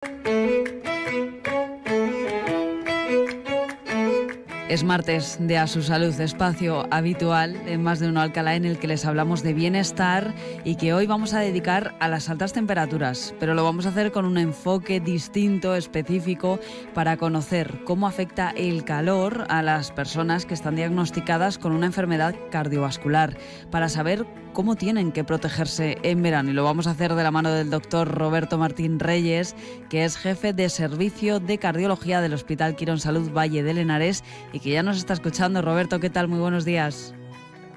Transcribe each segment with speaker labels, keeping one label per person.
Speaker 1: Es martes de A Su Salud, espacio habitual en Más de Uno Alcalá en el que les hablamos de bienestar y que hoy vamos a dedicar a las altas temperaturas, pero lo vamos a hacer con un enfoque distinto, específico, para conocer cómo afecta el calor a las personas que están diagnosticadas con una enfermedad cardiovascular, para saber cómo tienen que protegerse en verano. Y lo vamos a hacer de la mano del doctor Roberto Martín Reyes, que es jefe de servicio de cardiología del Hospital Quirón Salud Valle del Henares y que ya nos está escuchando. Roberto, ¿qué tal? Muy buenos días.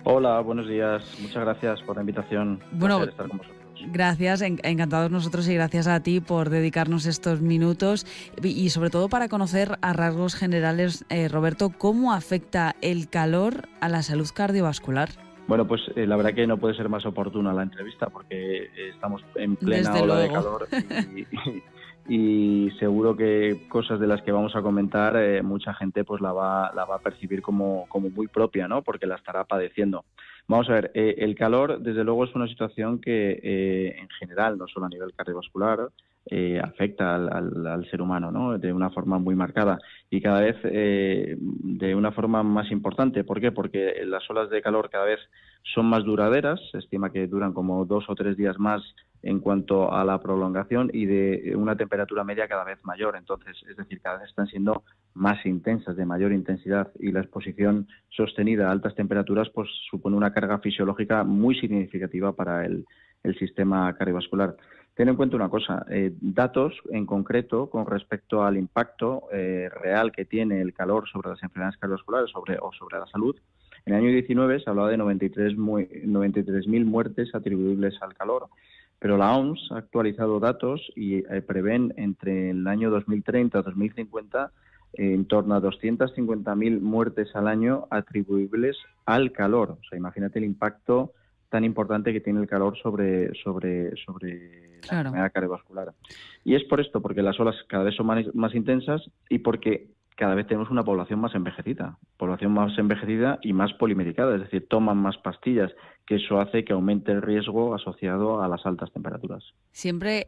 Speaker 2: Hola, buenos días. Muchas gracias por la invitación.
Speaker 1: Bueno,
Speaker 2: placer estar con vosotros.
Speaker 1: Gracias, encantados nosotros y gracias a ti por dedicarnos estos minutos y sobre todo para conocer a rasgos generales, Roberto, cómo afecta el calor a la salud cardiovascular.
Speaker 2: Bueno, pues la verdad que no puede ser más oportuna la entrevista porque estamos en plena
Speaker 1: Desde
Speaker 2: ola
Speaker 1: luego.
Speaker 2: de calor y seguro que cosas de las que vamos a comentar mucha gente pues la va a percibir como muy propia, ¿no? Porque la estará padeciendo. Vamos a ver, el calor desde luego es una situación que en general, no solo a nivel cardiovascular, afecta al ser humano, ¿no? De una forma muy marcada y cada vez de una forma más importante. ¿Por qué? Porque las olas de calor cada vez son más duraderas, se estima que duran como 2 o 3 días más en cuanto a la prolongación y de una temperatura media cada vez mayor. Entonces, es decir, cada vez están siendo más intensas, de mayor intensidad, y la exposición sostenida a altas temperaturas pues supone una carga fisiológica muy significativa para el sistema cardiovascular. Ten en cuenta una cosa, datos en concreto con respecto al impacto real que tiene el calor sobre las enfermedades cardiovasculares o sobre la salud. En el año 19 se hablaba de 93.000 muertes atribuibles al calor, pero la OMS ha actualizado datos y prevén entre el año 2030 y 2050 en torno a 250.000 muertes al año atribuibles al calor. O sea, imagínate el impacto tan importante que tiene el calor sobre la enfermedad cardiovascular. Y es por esto, porque las olas cada vez son más intensas y porque cada vez tenemos una población más envejecida y más polimedicada, es decir, toman más pastillas, que eso hace que aumente el riesgo asociado a las altas temperaturas.
Speaker 1: Siempre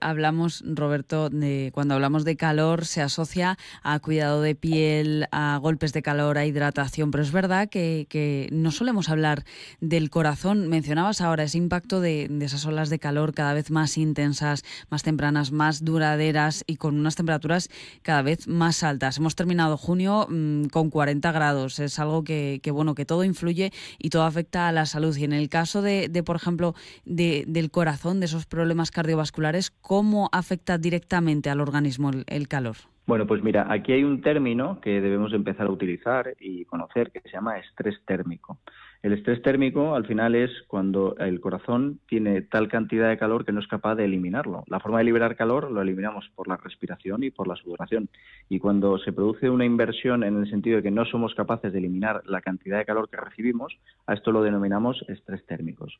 Speaker 1: hablamos, Roberto, cuando hablamos de calor se asocia a cuidado de piel, a golpes de calor, a hidratación, pero es verdad que no solemos hablar del corazón. Mencionabas ahora ese impacto de esas olas de calor cada vez más intensas, más tempranas, más duraderas y con unas temperaturas cada vez más altas. Hemos terminado junio con 40 grados. Es algo que todo influye y todo afecta a la salud. Y en el caso de por ejemplo, del corazón, de esos problemas cardiovasculares, ¿cómo afecta directamente al organismo el calor?
Speaker 2: Bueno, pues mira, aquí hay un término que debemos empezar a utilizar y conocer que se llama estrés térmico. El estrés térmico al final es cuando el corazón tiene tal cantidad de calor que no es capaz de eliminarlo. La forma de liberar calor lo eliminamos por la respiración y por la sudoración. Y cuando se produce una inversión en el sentido de que no somos capaces de eliminar la cantidad de calor que recibimos, a esto lo denominamos estrés térmicos.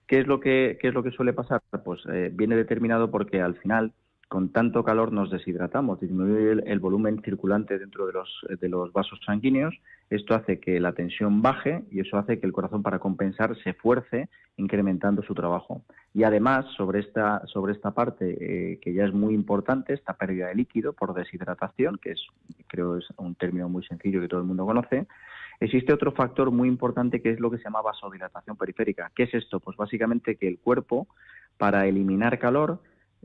Speaker 2: ¿Qué es lo que suele pasar? Pues viene determinado porque al final, con tanto calor nos deshidratamos, disminuye el volumen circulante dentro de los vasos sanguíneos. Esto hace que la tensión baje y eso hace que el corazón, para compensar, se esfuerce incrementando su trabajo. Y además, sobre esta parte que ya es muy importante, esta pérdida de líquido por deshidratación, que creo es un término muy sencillo que todo el mundo conoce, existe otro factor muy importante que es lo que se llama vasodilatación periférica. ¿Qué es esto? Pues básicamente que el cuerpo, para eliminar calor,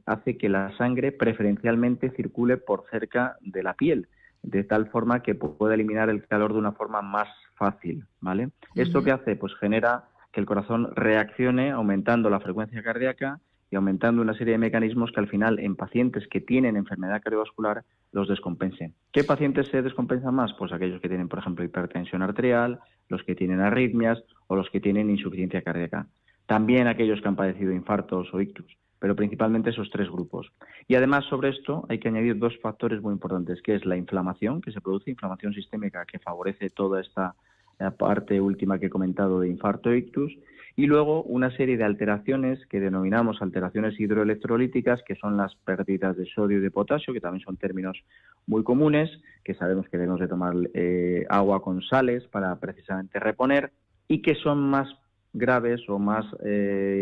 Speaker 2: hace que la sangre preferencialmente circule por cerca de la piel, de tal forma que pueda eliminar el calor de una forma más fácil, ¿vale? ¿Esto qué hace? Pues genera que el corazón reaccione aumentando la frecuencia cardíaca y aumentando una serie de mecanismos que al final en pacientes que tienen enfermedad cardiovascular los descompensen. ¿Qué pacientes se descompensan más? Pues aquellos que tienen, por ejemplo, hipertensión arterial, los que tienen arritmias o los que tienen insuficiencia cardíaca. También aquellos que han padecido infartos o ictus, pero principalmente esos 3 grupos. Y además sobre esto hay que añadir 2 factores muy importantes, que es la inflamación que se produce, inflamación sistémica que favorece toda esta parte última que he comentado de infarto e ictus, y luego una serie de alteraciones que denominamos alteraciones hidroelectrolíticas, que son las pérdidas de sodio y de potasio, que también son términos muy comunes, que sabemos que debemos de tomar agua con sales para precisamente reponer, y que son más graves o más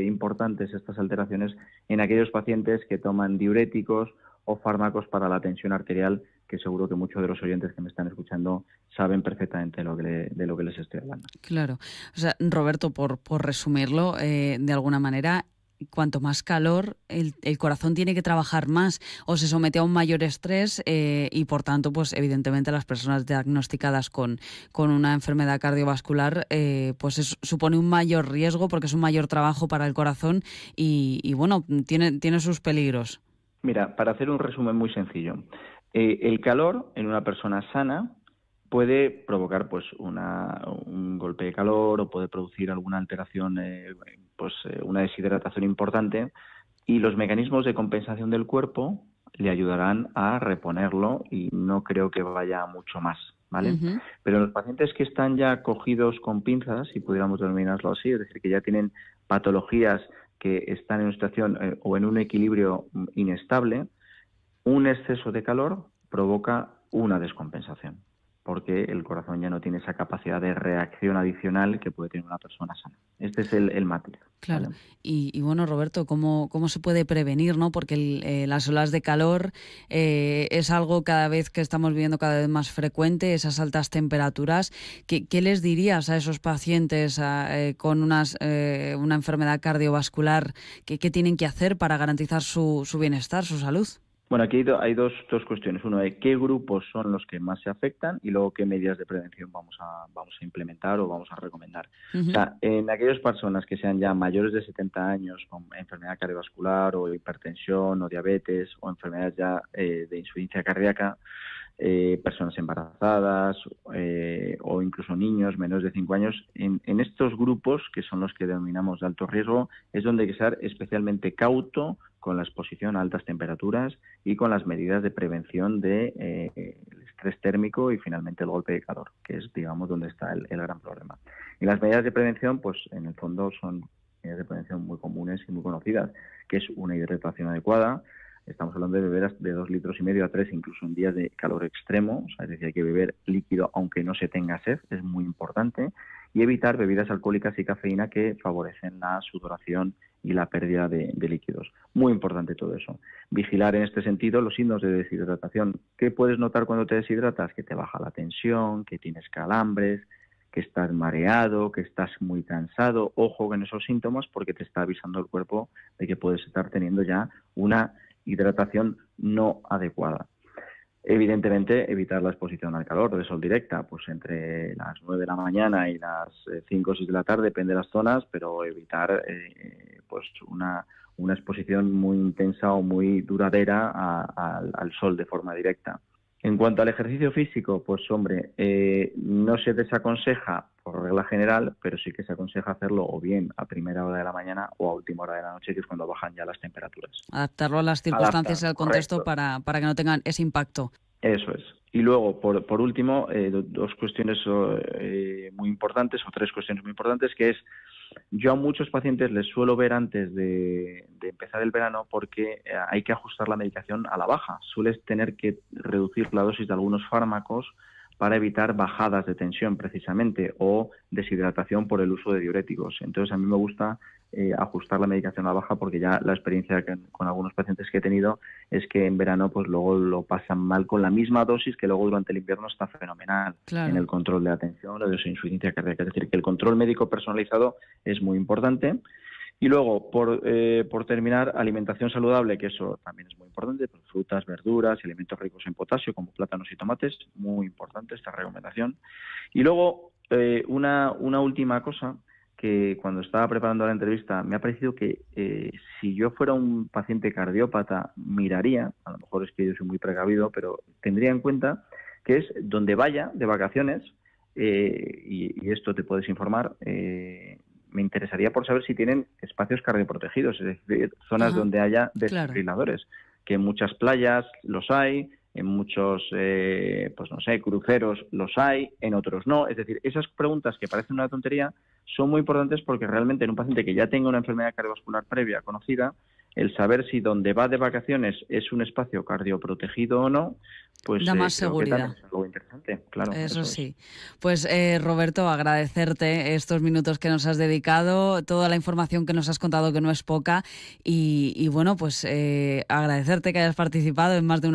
Speaker 2: importantes estas alteraciones en aquellos pacientes que toman diuréticos o fármacos para la tensión arterial, que seguro que muchos de los oyentes que me están escuchando saben perfectamente de lo que les estoy hablando.
Speaker 1: Claro. O sea, Roberto, por resumirlo de alguna manera, cuanto más calor, el corazón tiene que trabajar más o se somete a un mayor estrés y, por tanto, pues evidentemente las personas diagnosticadas con una enfermedad cardiovascular pues supone un mayor riesgo porque es un mayor trabajo para el corazón y bueno, tiene sus peligros.
Speaker 2: Mira, para hacer un resumen muy sencillo, el calor en una persona sana puede provocar pues un golpe de calor o puede producir alguna alteración, una deshidratación importante, y los mecanismos de compensación del cuerpo le ayudarán a reponerlo y no creo que vaya mucho más, ¿vale?
Speaker 1: Uh-huh.
Speaker 2: Pero los pacientes que están ya cogidos con pinzas, si pudiéramos denominarlo así, es decir, que ya tienen patologías que están en una situación o en un equilibrio inestable, un exceso de calor provoca una descompensación, porque el corazón ya no tiene esa capacidad de reacción adicional que puede tener una persona sana. Este es el matiz.
Speaker 1: Claro.
Speaker 2: ¿Vale?
Speaker 1: Y bueno, Roberto, ¿cómo se puede prevenir, ¿no? Porque las olas de calor es algo cada vez que estamos viviendo cada vez más frecuente, esas altas temperaturas. ¿Qué les dirías a esos pacientes con una enfermedad cardiovascular? ¿Qué tienen que hacer para garantizar su bienestar, su salud?
Speaker 2: Bueno, aquí hay dos cuestiones. Uno es qué grupos son los que más se afectan y luego qué medidas de prevención vamos a implementar o vamos a recomendar.
Speaker 1: Uh-huh.
Speaker 2: O sea, en aquellas personas que sean ya mayores de 70 años con enfermedad cardiovascular o hipertensión o diabetes o enfermedades ya de insuficiencia cardíaca, personas embarazadas o incluso niños menores de 5 años, en estos grupos, que son los que denominamos de alto riesgo, es donde hay que ser especialmente cauto con la exposición a altas temperaturas y con las medidas de prevención del estrés térmico y finalmente el golpe de calor, que es, digamos, donde está el gran problema. Y las medidas de prevención, pues en el fondo son medidas de prevención muy comunes y muy conocidas, que es una hidratación adecuada. Estamos hablando de beber de 2,5 litros a 3, incluso en días de calor extremo, o sea, es decir, hay que beber líquido aunque no se tenga sed, es muy importante, y evitar bebidas alcohólicas y cafeína que favorecen la sudoración y la pérdida de líquidos. Muy importante todo eso. Vigilar en este sentido los signos de deshidratación. ¿Qué puedes notar cuando te deshidratas? Que te baja la tensión, que tienes calambres, que estás mareado, que estás muy cansado. Ojo con esos síntomas porque te está avisando el cuerpo de que puedes estar teniendo ya una hidratación no adecuada. Evidentemente, evitar la exposición al calor de sol directa, pues entre las 9 de la mañana y las 5 o 6 de la tarde, depende de las zonas, pero evitar pues una exposición muy intensa o muy duradera al sol de forma directa. En cuanto al ejercicio físico, pues hombre, no se desaconseja por regla general, pero sí que se aconseja hacerlo o bien a primera hora de la mañana o a última hora de la noche, que es cuando bajan ya las temperaturas.
Speaker 1: Adaptarlo a las circunstancias y al contexto para que no tengan ese impacto.
Speaker 2: Eso es. Y luego, por último, dos cuestiones muy importantes, o tres cuestiones muy importantes, que es, yo a muchos pacientes les suelo ver antes de empezar el verano porque hay que ajustar la medicación a la baja. Sueles tener que reducir la dosis de algunos fármacos para evitar bajadas de tensión precisamente o deshidratación por el uso de diuréticos. Entonces a mí me gusta ajustar la medicación a la baja porque ya la experiencia con algunos pacientes que he tenido es que en verano pues luego lo pasan mal con la misma dosis que luego durante el invierno está fenomenal. Claro. En el control de la tensión o de su insuficiencia cardíaca. Es decir, que el control médico personalizado es muy importante. Y luego, por terminar, alimentación saludable, que eso también es muy importante, pues frutas, verduras y alimentos ricos en potasio, como plátanos y tomates, muy importante esta recomendación. Y luego, una última cosa, que cuando estaba preparando la entrevista me ha parecido que si yo fuera un paciente cardiópata miraría, a lo mejor es que yo soy muy precavido, pero tendría en cuenta que es donde vaya de vacaciones, y esto te puedes informar, me interesaría por saber si tienen espacios cardioprotegidos, es decir, zonas donde haya desfibriladores, claro. Que en muchas playas los hay, en muchos, pues no sé, cruceros los hay, en otros no. Es decir, esas preguntas que parecen una tontería son muy importantes porque realmente en un paciente que ya tenga una enfermedad cardiovascular previa conocida, el saber si donde va de vacaciones es un espacio cardioprotegido o no, pues
Speaker 1: da más
Speaker 2: creo que
Speaker 1: seguridad.
Speaker 2: también es algo interesante, claro.
Speaker 1: Eso sí. Pues Roberto, agradecerte estos minutos que nos has dedicado, toda la información que nos has contado, que no es poca, y bueno, pues agradecerte que hayas participado en más de una